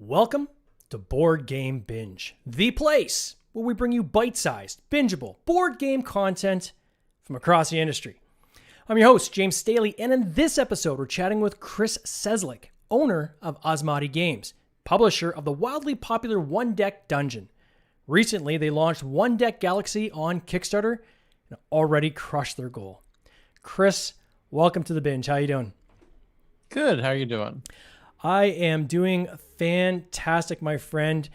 Welcome to Board Game Binge, the place where we bring you bite-sized, bingeable board game content from across the industry. I'm your host, James Staley, and in this episode, we're chatting with Chris Cieslik, owner of Asmadi Games, publisher of the wildly popular One Deck Dungeon. Recently, they launched One Deck Galaxy on Kickstarter and already crushed their goal. Chris, welcome to the binge. How you doing? Good. How are you doing? I am doing fantastic, my friend.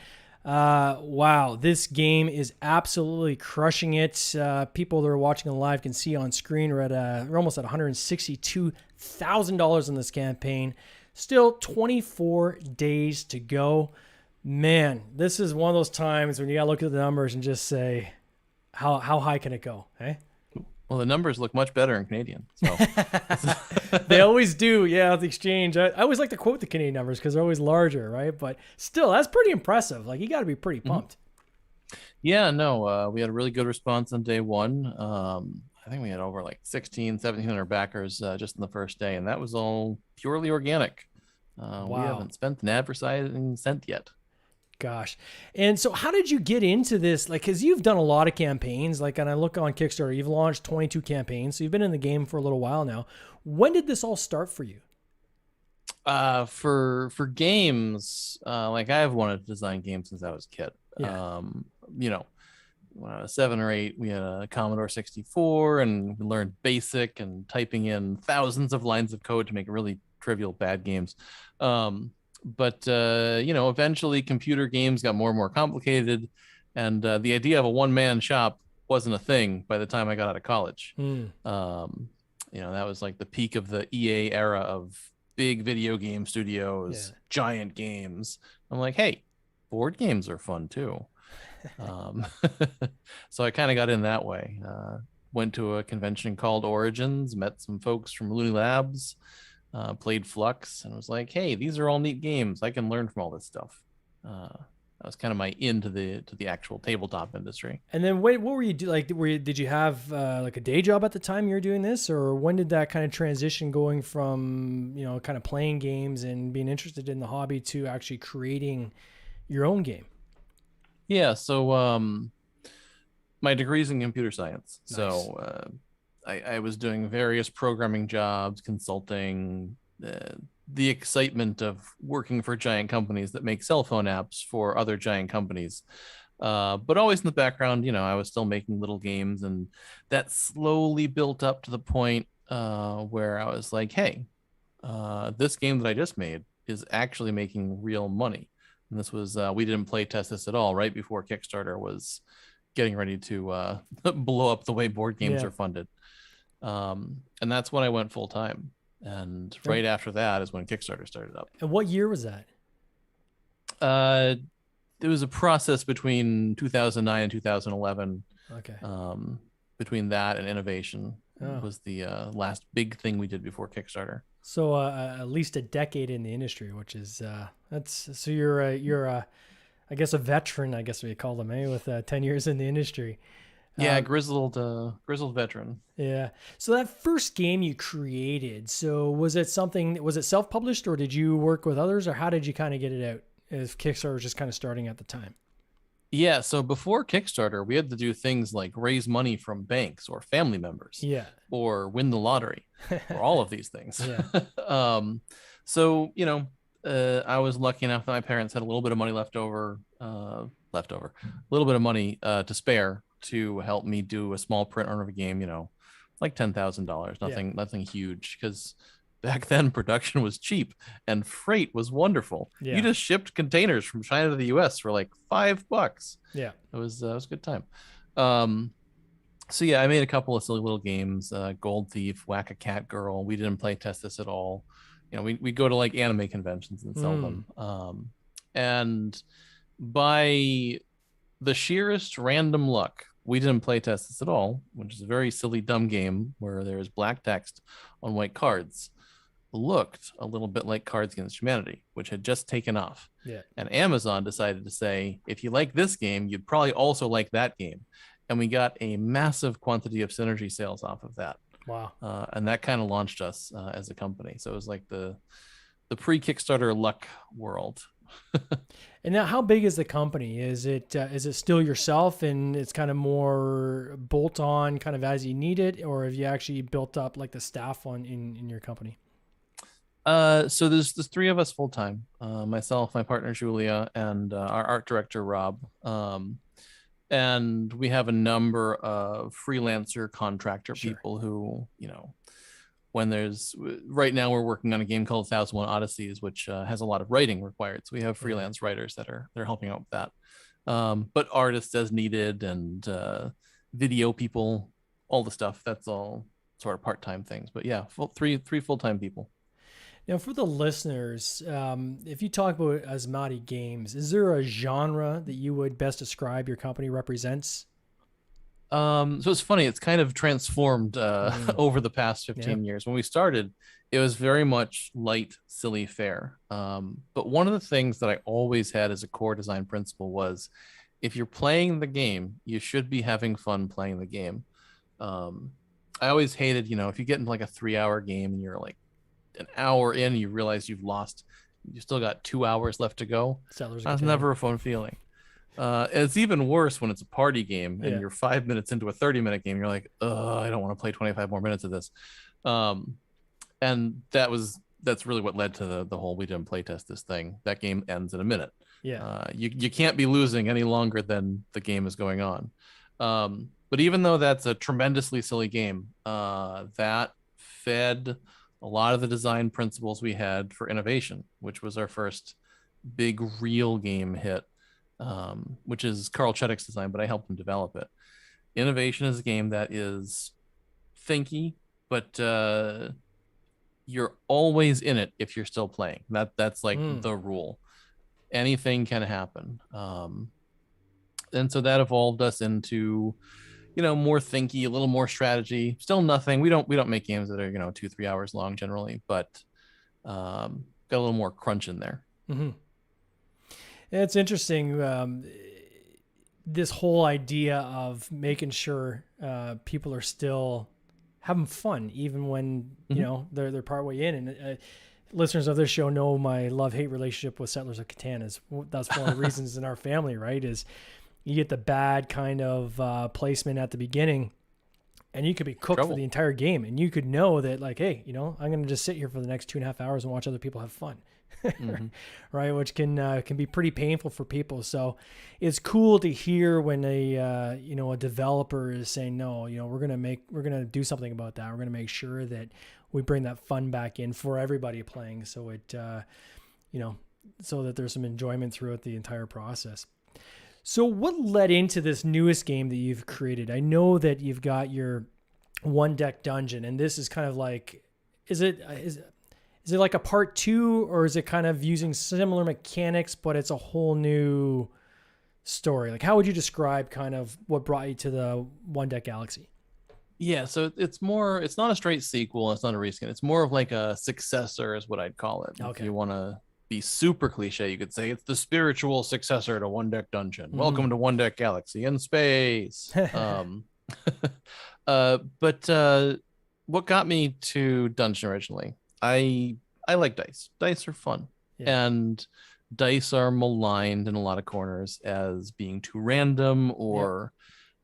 Wow, this game is absolutely crushing it. People that are watching it live can see on screen we're almost at $162,000 in this campaign. Still 24 days to go. Man, this is one of those times when you gotta look at the numbers and just say, how high can it go? Eh? Well, the numbers look much better in Canadian. So. They always do, yeah, the exchange. I always like to quote the Canadian numbers because they're always larger, right? But still, that's pretty impressive. Like, you got to be pretty pumped. Yeah, no, we had a really good response on day one. I think we had over like 1,700 backers just in the first day, and that was all purely organic. Wow. We haven't spent an advertising cent yet. Gosh. And so how did you get into this? Like, because you've done a lot of campaigns, like, and I look on Kickstarter, you've launched 22 campaigns. So you've been in the game for a little while now. When did this all start for you? For games, like I've wanted to design games since I was a kid. Yeah. When I was 7 or 8, we had a Commodore 64 and we learned BASIC and typing in thousands of lines of code to make really trivial bad games. But eventually computer games got more and more complicated, and the idea of a one-man shop wasn't a thing by the time I got out of college. That was like the peak of the EA era of big video game studios, giant games. I'm like, hey, board games are fun too. So I kind of got in that way. Went to a convention called Origins, met some folks from Looney Labs, played Flux, and was like, hey, these are all neat games. I can learn from all this stuff. That was kind of my into the actual tabletop industry. And then what were you do? Like, did you have like a day job at the time you were doing this, or when did that kind of transition going from, kind of playing games and being interested in the hobby to actually creating your own game? Yeah. So, my degree's in computer science. Nice. So, I was doing various programming jobs, consulting, the excitement of working for giant companies that make cell phone apps for other giant companies. But always in the background, I was still making little games, and that slowly built up to the point where I was like, hey, this game that I just made is actually making real money. And this was, we didn't play test this at all right before Kickstarter was getting ready to blow up the way board games are funded. And that's when I went full time. And right after that is when Kickstarter started up. And what year was that? There was a process between 2009 and 2011. Okay. Between that and innovation was the last big thing we did before Kickstarter. So at least a decade in the industry, which is so you're I guess a veteran, I guess we call them, with 10 years in the industry. Yeah, grizzled veteran. Yeah. So that first game you created, so was it self-published, or did you work with others, or how did you kind of get it out if Kickstarter was just kind of starting at the time? Yeah, so before Kickstarter, we had to do things like raise money from banks or family members. Yeah. Or win the lottery, or all of these things. Yeah. I was lucky enough that my parents had a little bit of money a little bit of money to spare to help me do a small print run of a game, like $10,000, nothing huge, because back then production was cheap and freight was wonderful. You just shipped containers from China to the US for like $5. Yeah. It was a good time. So yeah, I made a couple of silly little games, Gold Thief, Whack a Cat Girl. We didn't play test this at all. We go to like anime conventions and sell them. And by the sheerest random luck, we didn't play test this at all, which is a very silly, dumb game where there's black text on white cards. Looked a little bit like Cards Against Humanity, which had just taken off. Yeah. And Amazon decided to say, if you like this game, you'd probably also like that game. And we got a massive quantity of synergy sales off of that. Wow. And that kind of launched us as a company. So it was like the pre-Kickstarter luck world. And now, how big is the company? Is it still yourself, and it's kind of more bolt on, kind of as you need it, or have you actually built up like the staff on in your company? So there's three of us full time. Myself, my partner Julia, and our art director Rob. And we have a number of freelancer contractor Sure. people who, when there's right now we're working on a game called 1001 Odysseys, which has a lot of writing required. So we have Mhm. freelance writers that are they're helping out with that. But artists as needed and video people, all the stuff. That's all sort of part-time things. But yeah, three full-time people. Now, for the listeners, if you talk about Asmadi Games, is there a genre that you would best describe your company represents? So it's funny, it's kind of transformed Mm, over the past yeah, 15 years. When we started, it was very much light, silly fare. But one of the things that I always had as a core design principle was if you're playing the game, you should be having fun playing the game. Um, I always hated, if you get into like a 3 hour game and you're like an hour in, you realize you still got 2 hours left to go. Settlers of That's Catan. never a fun feeling. It's even worse when it's a party game and Yeah, you're 5 minutes into a 30-minute game. You're like, I don't want to play 25 more minutes of this. Um, and that's really what led to the whole we didn't playtest this thing. That game ends in a minute. yeah. You can't be losing any longer than the game is going on. But even though that's a tremendously silly game, that fed a lot of the design principles we had for innovation, which was our first big real game hit, which is Carl Chudik's design, but I helped him develop it. Innovation is a game that is thinky, but you're always in it if you're still playing. That's like Mm. the rule. Anything can happen. And so that evolved us into more thinky, a little more strategy. Still nothing. We don't make games that are 2-3 hours long generally, but got a little more crunch in there. Hmm. It's interesting. This whole idea of making sure people are still having fun, even when Mm-hmm. they're part way in. And listeners of this show know my love hate relationship with Settlers of Catan. That's one of the reasons in our family, right? Is you get the bad kind of placement at the beginning, and you could be cooked for Trouble. the entire game, and you could know that, like, hey, I'm going to just sit here for the next 2.5 hours and watch other people have fun. Mm-hmm. Right, which can be pretty painful for people. So it's cool to hear when a developer is saying, no, we're gonna do something about that. We're gonna make sure that we bring that fun back in for everybody playing, so it you know so that there's some enjoyment throughout the entire process. So what led into this newest game that you've created? I know that you've got your one deck dungeon, and this is kind of like, is it like a part two, or is it kind of using similar mechanics, but it's a whole new story? Like, how would you describe kind of what brought you to the One Deck Galaxy? Yeah, so it's not a straight sequel, it's not a reskin. It's more of like a successor is what I'd call it. If Okay. you want to be super cliche, you could say it's the spiritual successor to One Deck Dungeon. Mm-hmm. Welcome to One Deck Galaxy in space. But what got me to Dungeon originally? I like dice. Dice are fun. Yeah. And dice are maligned in a lot of corners as being too random Yep. or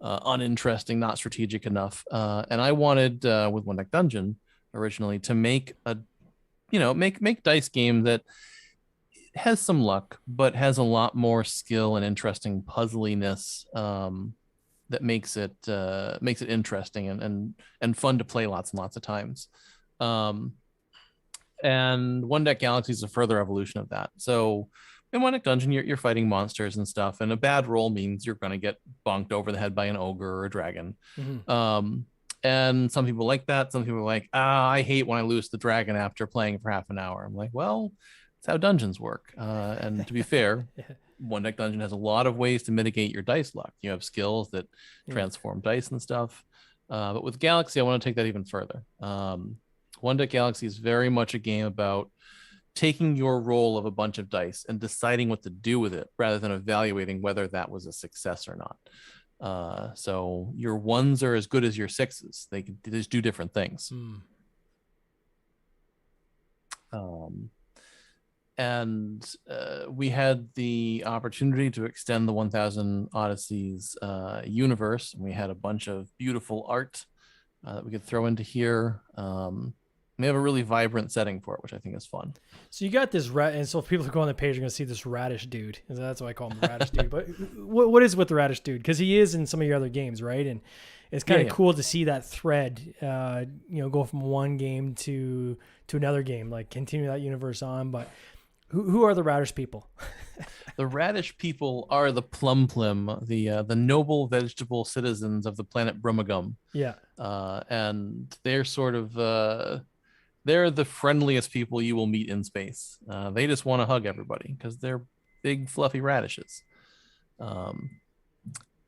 uninteresting, not strategic enough. And I wanted with One Deck Dungeon originally to make a make dice game that has some luck, but has a lot more skill and interesting puzzliness that makes it interesting and fun to play lots and lots of times. Um, and One Deck Galaxy is a further evolution of that. So in One Deck Dungeon, you're fighting monsters and stuff, and a bad roll means you're going to get bonked over the head by an ogre or a dragon. Mm-hmm. Um, and some people like that. Some people are like, I hate when I lose the dragon after playing for half an hour. I'm like, well, that's how dungeons work. And to be fair, Yeah. One Deck Dungeon has a lot of ways to mitigate your dice luck. You have skills that Yeah. transform dice and stuff. But with Galaxy, I want to take that even further. One Deck Galaxy is very much a game about taking your roll of a bunch of dice and deciding what to do with it rather than evaluating whether that was a success or not. So your ones are as good as your sixes. They just do different things. Mm. Um, and we had the opportunity to extend the 1000 Odysseys universe. We had a bunch of beautiful art that we could throw into here. We have a really vibrant setting for it, which I think is fun. So you got this and so if people go on the page, are going to see this radish dude. And that's why I call him the radish dude. But what is with the radish dude? Because he is in some of your other games, right? And it's kind of cool to see that thread, go from one game to another game, like continue that universe on. But who are the radish people? The radish people are the plum, the noble vegetable citizens of the planet Brummagum. Yeah. And they're sort of they're the friendliest people you will meet in space. They just want to hug everybody because they're big fluffy radishes.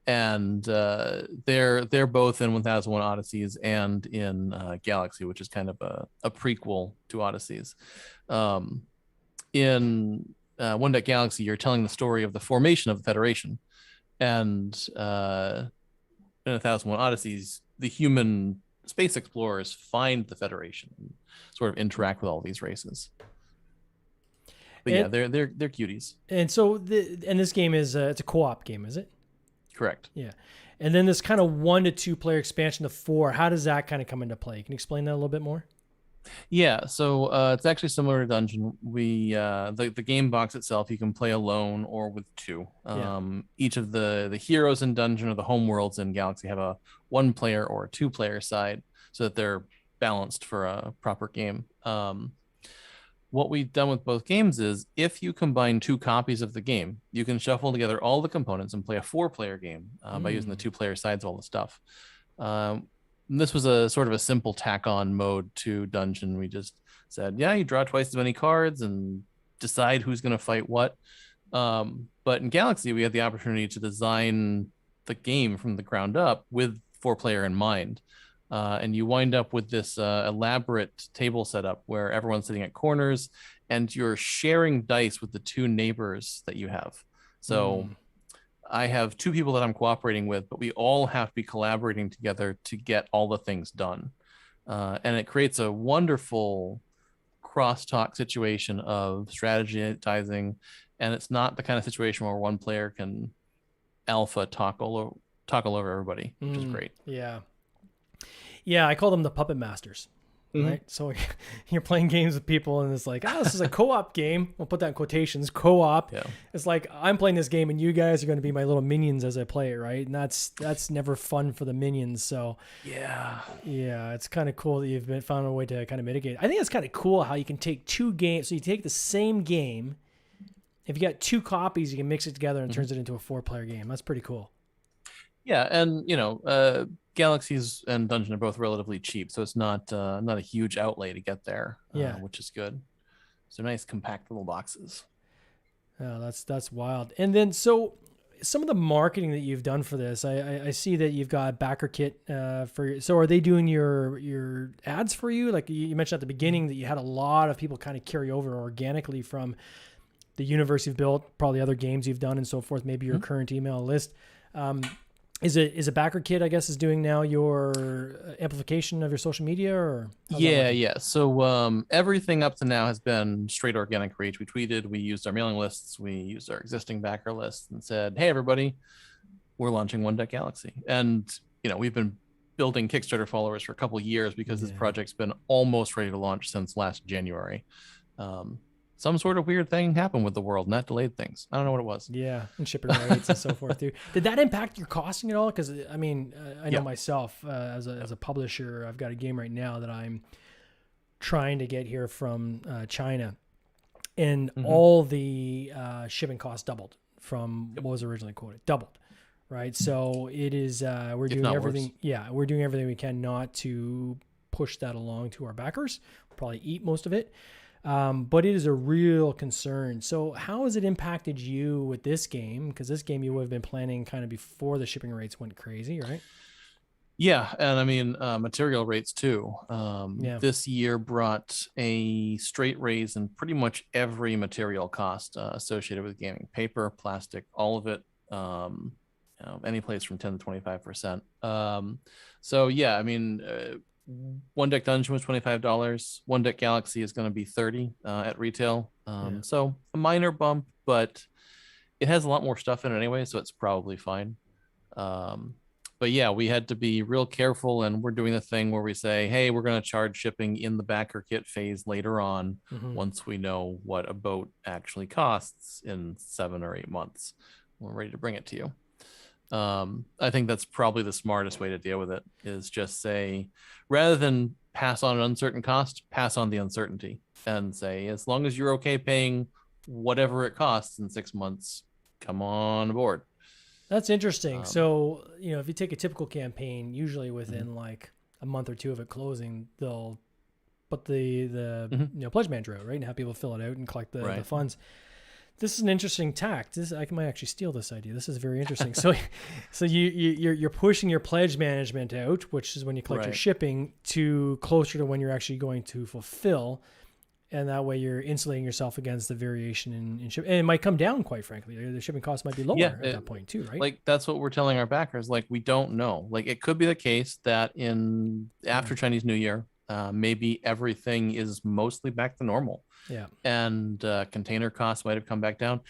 And they're both in 1001 Odysseys and in Galaxy, which is kind of a prequel to Odysseys. In One Deck Galaxy, you're telling the story of the formation of the Federation, and in 1001 Odysseys, the human space explorers find the Federation and sort of interact with all these races. But yeah, they're cuties. And so this game is it's a co-op game, is it? Correct. Yeah. And then this kind of 1 to 2 player expansion to 4, how does that kind of come into play? Can you explain that a little bit more? Yeah, so it's actually similar to Dungeon. We the game box itself, you can play alone or with 2. Each of the heroes in Dungeon or the home worlds in Galaxy have a 1 player or a 2 player side, so that they're balanced for a proper game. What we've done with both games is if you combine 2 copies of the game, you can shuffle together all the components and play a 4-player game by using the 2-player sides of all the stuff. This was a sort of a simple tack-on mode to Dungeon. We just said, yeah, you draw twice as many cards and decide who's going to fight what. But in Galaxy, we had the opportunity to design the game from the ground up with 4-player in mind. And you wind up with this elaborate table setup where everyone's sitting at corners and you're sharing dice with the 2 neighbors that you have. So I have 2 people that I'm cooperating with, but we all have to be collaborating together to get all the things done. And it creates a wonderful crosstalk situation of strategizing. And it's not the kind of situation where 1 player can alpha talk all over everybody, which is great. Yeah. Yeah, I call them the puppet masters. Right. So you're playing games with people and it's like, this is a co-op game. We'll put that in quotations, co-op. Yeah. It's like, I'm playing this game and you guys are going to be my little minions as I play it. Right. And that's never fun for the minions. So yeah, it's kind of cool that you've found a way to kind of mitigate. I think it's kind of cool how you can take 2 games. So you take the same game. If you got 2 copies, you can mix it together and it turns it into a 4-player game. That's pretty cool. Yeah. And Galaxies and Dungeon are both relatively cheap, so it's not a huge outlay to get there, which is good. So nice compact little boxes. Oh, that's wild. And then so some of the marketing that you've done for this, I see that you've got a backer kit so are they doing your ads for you? Like you mentioned at the beginning that you had a lot of people kind of carry over organically from the universe you've built, probably other games you've done and so forth, maybe your current email list. Is a backer kit, I guess, is doing now your amplification of your social media, or? Yeah. So everything up to now has been straight organic reach. We tweeted, we used our mailing lists, we used our existing backer lists and said, hey, everybody, we're launching One Deck Galaxy. And, we've been building Kickstarter followers for a couple of years because this project's been almost ready to launch since last January. Some sort of weird thing happened with the world and that delayed things. I don't know what it was. Yeah, and shipping rates and so forth too. Did that impact your costing at all? Because I know myself as a publisher, I've got a game right now that I'm trying to get here from China, and all the shipping costs doubled from what was originally quoted. Doubled, right? So it is we're doing everything. Worse. Yeah, we're doing everything we can not to push that along to our backers. We'll probably eat most of it. But it is a real concern. So how has it impacted you with this game? Because this game you would have been planning kind of before the shipping rates went crazy, right? Yeah, and material rates too. This year brought a straight raise in pretty much every material cost associated with gaming. Paper, plastic, all of it. Any place from 10 to 25%. One Deck Dungeon was $25. One Deck Galaxy is going to be $30 at retail. So a minor bump, but it has a lot more stuff in it anyway, so it's probably fine. Um, but yeah, we had to be real careful, and we're doing the thing where we say, hey, we're going to charge shipping in the backer kit phase later on, once we know what a boat actually costs in 7 or 8 months. We're ready to bring it to you. I think that's probably the smartest way to deal with it, is just say, rather than pass on an uncertain cost, pass on the uncertainty and say, as long as you're okay paying whatever it costs in 6 months, come on board. That's interesting. So, if you take a typical campaign, usually within like a month or two of it closing, they'll put the pledge manager out, right, and have people fill it out and collect the funds. This is an interesting tact. I might actually steal this idea. This is very interesting. So you're pushing your pledge management out, which is when you collect your shipping, to closer to when you're actually going to fulfill. And that way you're insulating yourself against the variation in shipping. And it might come down, quite frankly. The shipping costs might be lower at that point too, right? Like, that's what we're telling our backers. Like, we don't know. Like, it could be the case that after Chinese New Year, maybe everything is mostly back to normal. Yeah. And container costs might have come back down.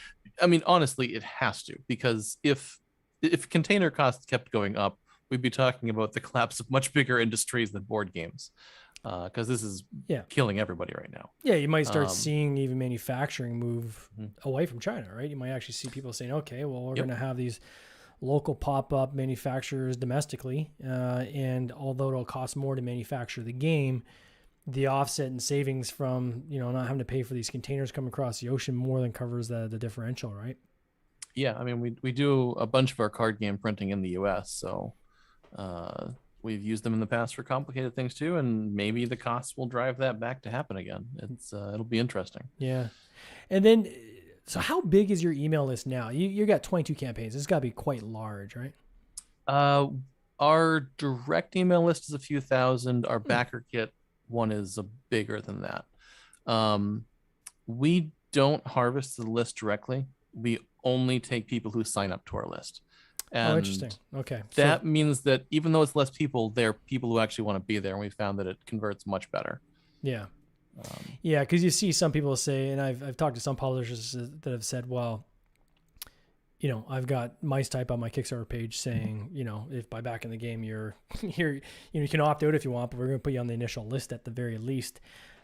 I mean, honestly, it has to, because if container costs kept going up, we'd be talking about the collapse of much bigger industries than board games. Because this is killing everybody right now. Yeah, you might start seeing even manufacturing move away from China, right? You might actually see people saying, okay, well, we're going to have these local pop-up manufacturers domestically, and although it'll cost more to manufacture the game, the offset and savings from not having to pay for these containers coming across the ocean more than covers the differential, right? Yeah, I mean, we do a bunch of our card game printing in the US, so we've used them in the past for complicated things too, and maybe the costs will drive that back to happen again. It'll be interesting. Yeah. And then, so how big is your email list now? You got 22 campaigns. It's got to be quite large, right? Our direct email list is a few thousand. Our backer kit one is bigger than that. We don't harvest the list directly. We only take people who sign up to our list. And interesting. Okay. That means that even though it's less people, they're people who actually want to be there, and we found that it converts much better. Yeah. Yeah, because you see some people say, and I've talked to some publishers that have said, well, I've got mice type on my Kickstarter page saying, if by back in the game you're here, you can opt out if you want, but we're going to put you on the initial list at the very least.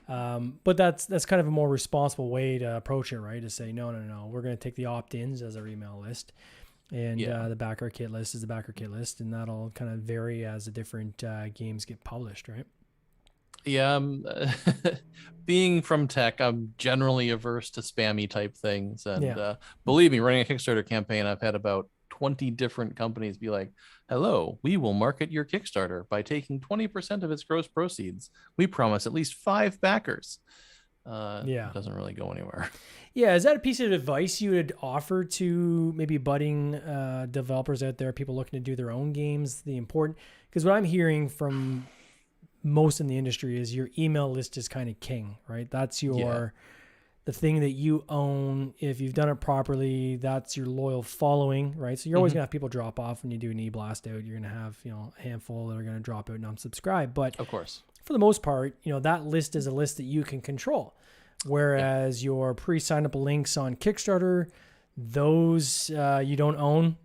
But that's kind of a more responsible way to approach it, right? To say, no, we're going to take the opt-ins as our email list. And the backer kit list is the backer kit list, and that'll kind of vary as the different games get published, right? Yeah, being from tech, I'm generally averse to spammy type things. And believe me, running a Kickstarter campaign, I've had about 20 different companies be like, hello, we will market your Kickstarter by taking 20% of its gross proceeds. We promise at least 5 backers. It doesn't really go anywhere. Yeah, is that a piece of advice you would offer to maybe budding developers out there, people looking to do their own games? Because what I'm hearing from most in the industry is your email list is kind of king, right? That's the thing that you own. If you've done it properly, that's your loyal following, right? So you're always gonna have people drop off when you do an e-blast out. You're gonna have a handful that are gonna drop out and unsubscribe, but of course, for the most part, that list is a list that you can control. Whereas your pre-sign up links on Kickstarter, those you don't own.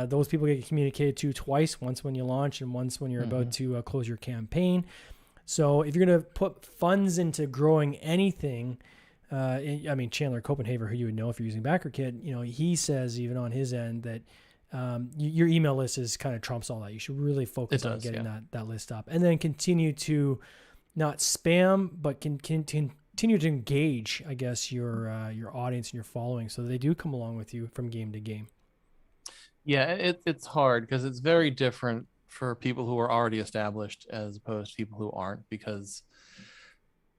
Those people get communicated to twice, once when you launch and once when you're about to close your campaign. So if you're going to put funds into growing anything, Chandler Copenhaver, who you would know if you're using BackerKit, he says even on his end that your email list is kind of trumps all that. You should really focus on getting that list up, and then continue to not spam, but continue to engage, I guess, your audience and your following, so they do come along with you from game to game. Yeah, it's hard because it's very different for people who are already established as opposed to people who aren't, because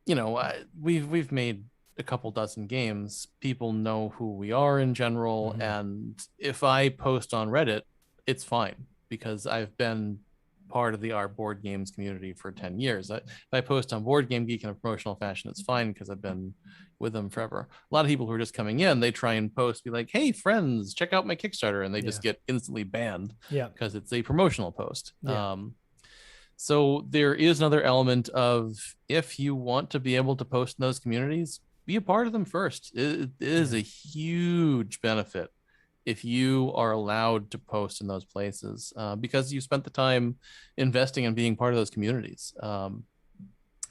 we've made a couple dozen games. People know who we are in general, and if I post on Reddit, it's fine because I've been part of our board games community for 10 years. If I post on Board Game Geek in a promotional fashion, it's fine because I've been with them forever. A lot of people who are just coming in, they try and post, be like, hey friends, check out my Kickstarter, and they just get instantly banned because it's a promotional post. So there is another element of, if you want to be able to post in those communities, be a part of them first. It is a huge benefit if you are allowed to post in those places, because you spent the time investing in being part of those communities. And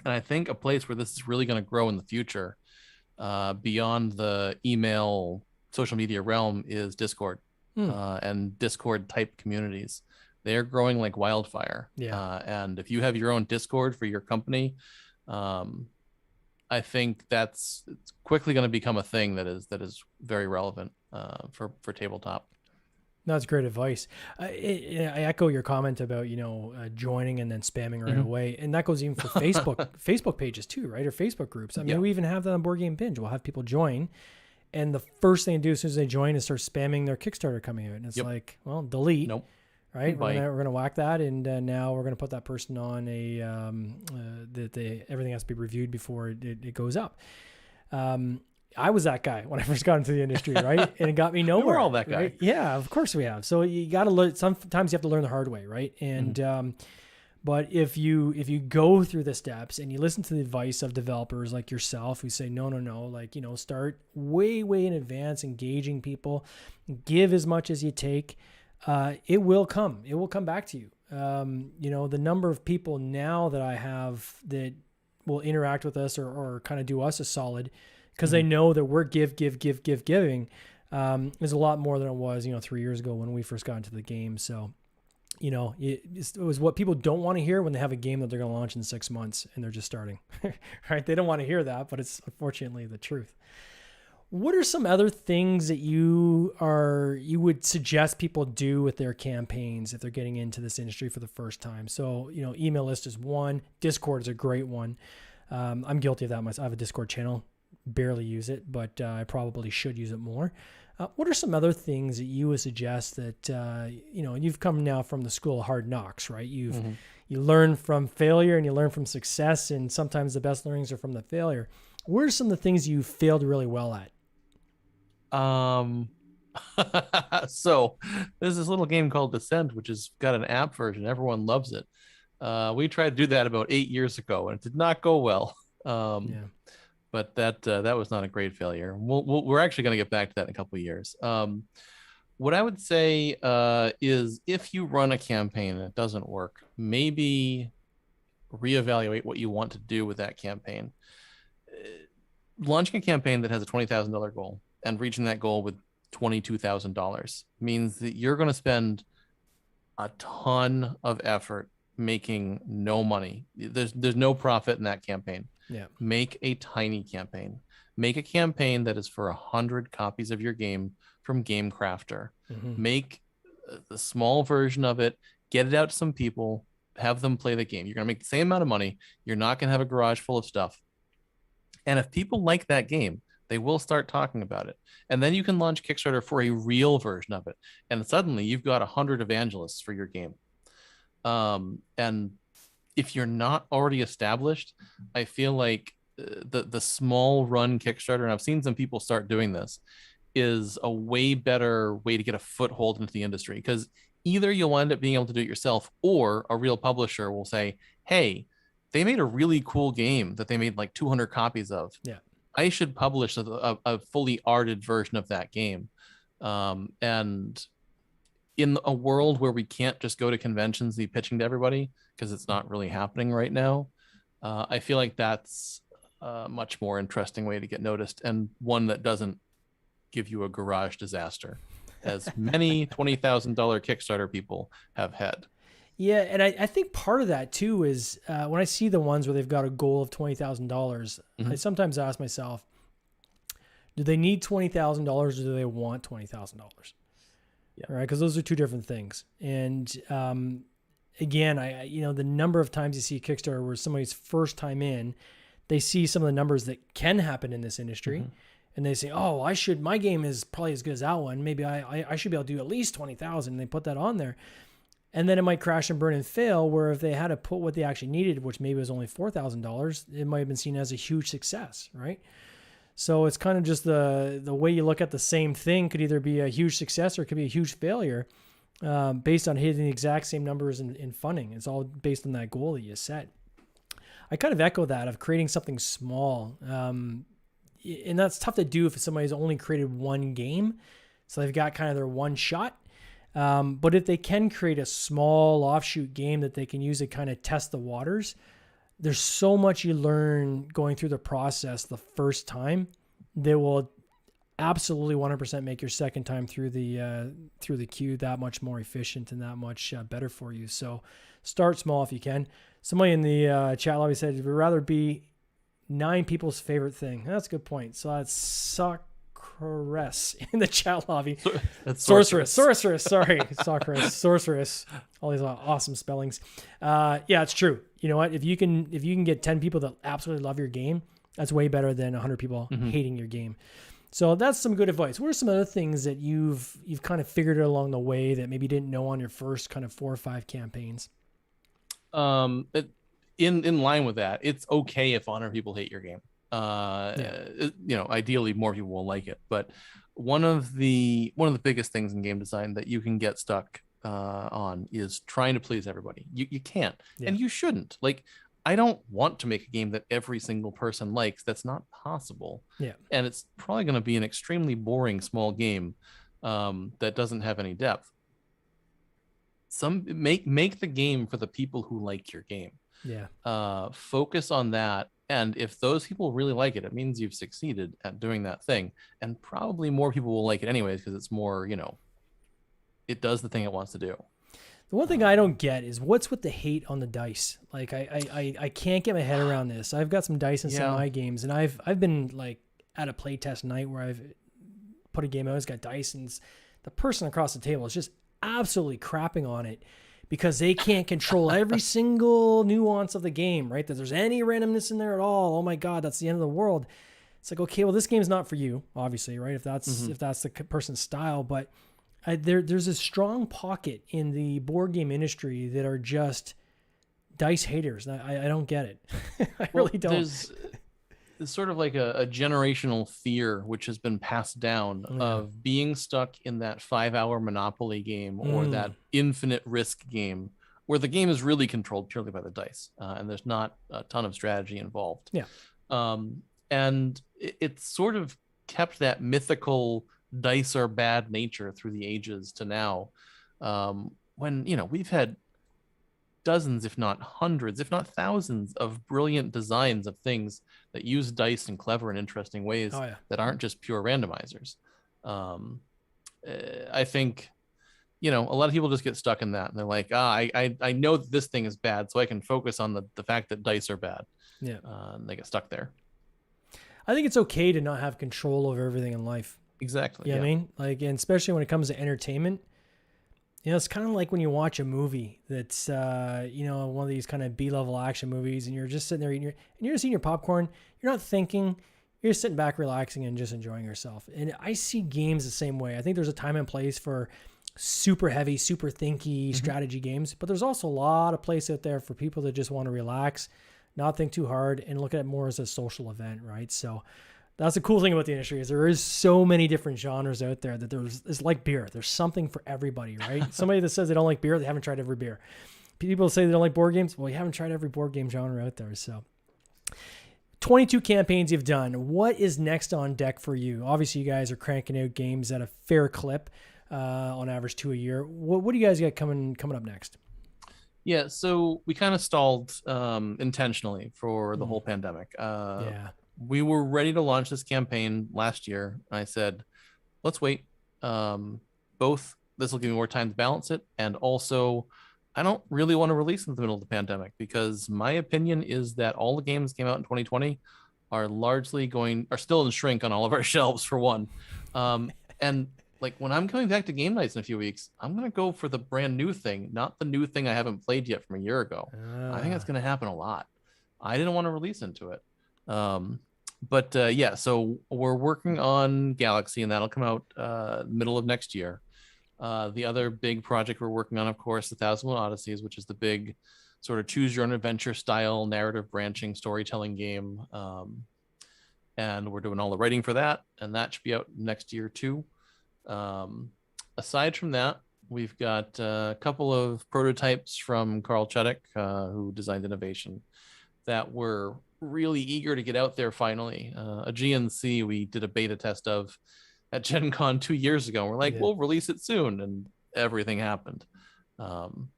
I think a place where this is really going to grow in the future, beyond the email social media realm, is Discord, and Discord type communities. They're growing like wildfire. And if you have your own Discord for your company, I think it's quickly going to become a thing that is very relevant for tabletop. That's great advice. I echo your comment about, joining and then spamming right away. And that goes even for Facebook pages too, right? Or Facebook groups. I mean, we even have that on Board Game Binge. We'll have people join, and the first thing they do as soon as they join is start spamming their Kickstarter coming out. And it's like, well, delete. Nope. Right? We're gonna whack that, and now we're gonna put that person on everything has to be reviewed before it goes up. I was that guy when I first got into the industry, right? And it got me nowhere. We're all that guy. Right? Yeah, of course we have. So you got to learn. Sometimes you have to learn the hard way, right? And but if you go through the steps and you listen to the advice of developers like yourself who say no, like, start way in advance, engaging people, give as much as you take. It will come. It will come back to you. The number of people now that I have that will interact with us or kind of do us a solid, because they know that we're giving, is a lot more than it was, 3 years ago when we first got into the game. So, it was what people don't want to hear when they have a game that they're going to launch in 6 months and they're just starting, right? They don't want to hear that, but it's unfortunately the truth. What are some other things that you would suggest people do with their campaigns if they're getting into this industry for the first time? So, email list is one. Discord is a great one. I'm guilty of that myself. I have a Discord channel, barely use it, but I probably should use it more. What are some other things that you would suggest that, you've come now from the school of hard knocks, right? You learn from failure and you learn from success, and sometimes the best learnings are from the failure. What are some of the things you failed really well at? So there's this little game called Descent, which has got an app version. Everyone loves it. We tried to do that about 8 years ago, and it did not go well. But that was not a great failure. We're actually going to get back to that in a couple of years. What I would say is, if you run a campaign and it doesn't work, maybe reevaluate what you want to do with that campaign. Launching a campaign that has a $20,000 goal and reaching that goal with $22,000 means that you're going to spend a ton of effort making no money. There's no profit in that campaign. Make a tiny campaign. Make a campaign that is for 100 copies of your game from Game Crafter. Make the small version of it, get it out to some people, have them play the game. You're going to make the same amount of money. You're not going to have a garage full of stuff. And if people like that game, they will start talking about it. And then you can launch Kickstarter for a real version of it. And suddenly you've got 100 evangelists for your game. And if you're not already established, I feel like the small run Kickstarter, and I've seen some people start doing this, is a way better way to get a foothold into the industry. Because either you'll end up being able to do it yourself, or a real publisher will say, hey, they made a really cool game that they made like 200 copies of. I should publish a fully arted version of that game. And in a world where we can't just go to conventions and be pitching to everybody, because it's not really happening right now, I feel like that's a much more interesting way to get noticed, and one that doesn't give you a garage disaster, as many $20,000 Kickstarter people have had. Yeah, and I think part of that too is when I see the ones where they've got a goal of $20,000, I sometimes ask myself, do they need $20,000 or do they want $20,000? Right, because those are two different things. And again, the number of times you see Kickstarter where somebody's first time in, they see some of the numbers that can happen in this industry, and they say, "Oh, my game is probably as good as that one. Maybe I should be able to do at least 20,000." And they put that on there. And then it might crash and burn and fail, where if they had to put what they actually needed, which maybe was only $4,000, it might have been seen as a huge success, right? So it's kind of just the way you look at the same thing could either be a huge success or it could be a huge failure based on hitting the exact same numbers in funding. It's all based on that goal that you set. I kind of echo that of creating something small. and that's tough to do if somebody's only created one game. So they've got kind of their one shot. But if they can create a small offshoot game that they can use to kind of test the waters, there's so much you learn going through the process the first time that will absolutely 100% make your second time through the queue that much more efficient and that much better for you. So start small if you can. Somebody in the chat lobby said, we'd rather be 9 people's favorite thing. That's a good point. So that's Sorceress in the chat lobby. That's Sorceress. Sorry. Sorceress. All these awesome spellings. Yeah, it's true. You know what? If you can get 10 people that absolutely love your game, that's way better than 100 people hating your game. So that's some good advice. What are some other things that you've kind of figured along the way that maybe you didn't know on your first kind of 4 or 5 campaigns? In line with that, it's okay if 100 people hate your game. Ideally more people will like it, but one of the biggest things in game design that you can get stuck on is trying to please everybody. You can't, and you shouldn't. Like, I don't want to make a game that every single person likes. That's not possible. Yeah, and it's probably going to be an extremely boring small game that doesn't have any depth. Make the game for the people who like your game. Yeah. Focus on that. And if those people really like it, it means you've succeeded at doing that thing. And probably more people will like it anyways, because it's more, it does the thing it wants to do. The one thing I don't get is what's with the hate on the dice. Like I can't get my head around this. I've got some dice in some of my games, and I've been like at a playtest night where I've put a game out, it's got dice, and the person across the table is just absolutely crapping on it because they can't control every single nuance of the game, right? That there's any randomness in there at all. Oh my God, that's the end of the world. It's like, okay, well, this game's not for you, obviously, right? If that's the person's style, but there's a strong pocket in the board game industry that are just dice haters. I don't get it. I really don't. There's sort of like a generational fear which has been passed down of being stuck in that 5-hour Monopoly game or that infinite risk game where the game is really controlled purely by the dice and there's not a ton of strategy involved. Yeah. And it's sort of kept that mythical dice are bad nature through the ages to now, when we've had dozens, if not hundreds, if not thousands of brilliant designs of things that use dice in clever and interesting ways that aren't just pure randomizers. I think a lot of people just get stuck in that and they're like, I know that this thing is bad, so I can focus on the fact that dice are bad. Yeah. And they get stuck there. I think it's okay to not have control over everything in life. Exactly. You know what I mean? Like, and especially when it comes to entertainment, it's kind of like when you watch a movie that's, one of these kind of B-level action movies, and you're just sitting there and you're just eating your popcorn. You're not thinking. You're just sitting back, relaxing, and just enjoying yourself. And I see games the same way. I think there's a time and place for super heavy, super thinky strategy games, but there's also a lot of place out there for people that just want to relax, not think too hard, and look at it more as a social event, right? So that's the cool thing about the industry is there is so many different genres out there that it's like beer. There's something for everybody, right? Somebody that says they don't like beer, they haven't tried every beer. People say they don't like board games. Well, you haven't tried every board game genre out there. So 22 campaigns you've done. What is next on deck for you? Obviously, you guys are cranking out games at a fair clip, on average 2 a year. What do you guys got coming up next? Yeah, so we kind of stalled intentionally for the whole pandemic. We were ready to launch this campaign last year. I said, let's wait. Both, this will give me more time to balance it. And also, I don't really want to release in the middle of the pandemic because my opinion is that all the games that came out in 2020 are still in shrink on all of our shelves, for one. And like when I'm coming back to game nights in a few weeks, I'm going to go for the brand new thing, not the new thing I haven't played yet from a year ago. I think that's going to happen a lot. I didn't want to release into it. So we're working on Galaxy, and that'll come out middle of next year. The other big project we're working on, of course, the 1001 Odysseys, which is the big sort of choose your own adventure style narrative branching storytelling game. And we're doing all the writing for that, and that should be out next year too. Aside from that, we've got a couple of prototypes from Carl Chuddick, who designed Innovation, that we're really eager to get out there finally. A GNC we did a beta test of at Gen Con 2 years ago. We're like, we'll release it soon, and everything happened. So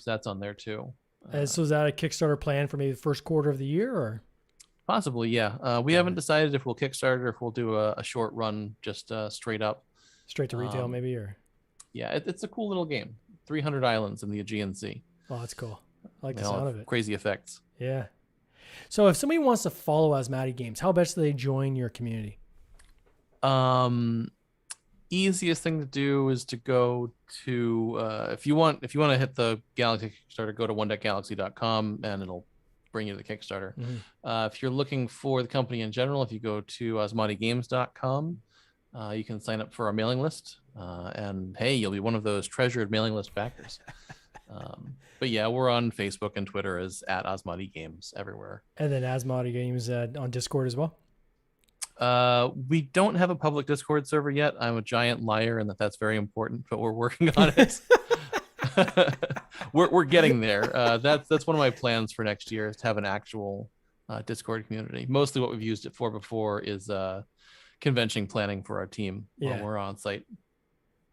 that's on there too. So is that a Kickstarter plan for maybe the first quarter of the year, or? Possibly, yeah. We haven't decided if we'll Kickstarter or if we'll do a short run, just straight up. Straight to retail, maybe, or? Yeah, it's a cool little game. 300 islands in the Aegean Sea. Oh, that's cool. I like the sound of it. Crazy effects. Yeah. So if somebody wants to follow Asmadi Games, how best do they join your community? Easiest thing to do is to go to if you want to hit the Galaxy Kickstarter, go to one.galaxy.com and it'll bring you to the Kickstarter. If you're looking for the company in general, if you go to asmadigames.com, you can sign up for our mailing list, and hey, you'll be one of those treasured mailing list backers. But yeah, we're on Facebook and Twitter as @Asmadi Games everywhere. And then Asmadi Games on Discord as well? We don't have a public Discord server yet. I'm a giant liar and that's very important, but we're working on it. we're getting there. That's one of my plans for next year, is to have an actual Discord community. Mostly what we've used it for before is convention planning for our team while we're on site.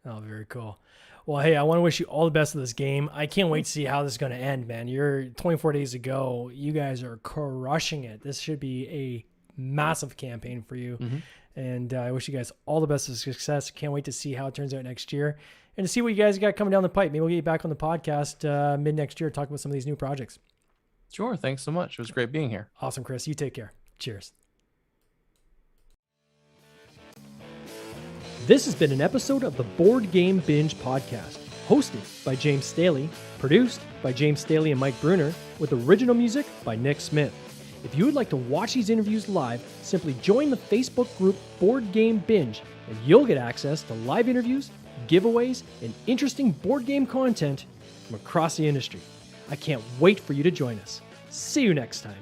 Oh, very cool. Well, hey, I want to wish you all the best of this game. I can't wait to see how this is going to end, man. You're 24 days ago. You guys are crushing it. This should be a massive campaign for you. And I wish you guys all the best of success. Can't wait to see how it turns out next year and to see what you guys got coming down the pipe. Maybe we'll get you back on the podcast mid next year, talk about some of these new projects. Sure. Thanks so much. It was great being here. Awesome, Chris. You take care. Cheers. This has been an episode of the Board Game Binge podcast, hosted by James Staley, produced by James Staley and Mike Bruner, with original music by Nick Smith. If you would like to watch these interviews live, simply join the Facebook group Board Game Binge, and you'll get access to live interviews, giveaways, and interesting board game content from across the industry. I can't wait for you to join us. See you next time.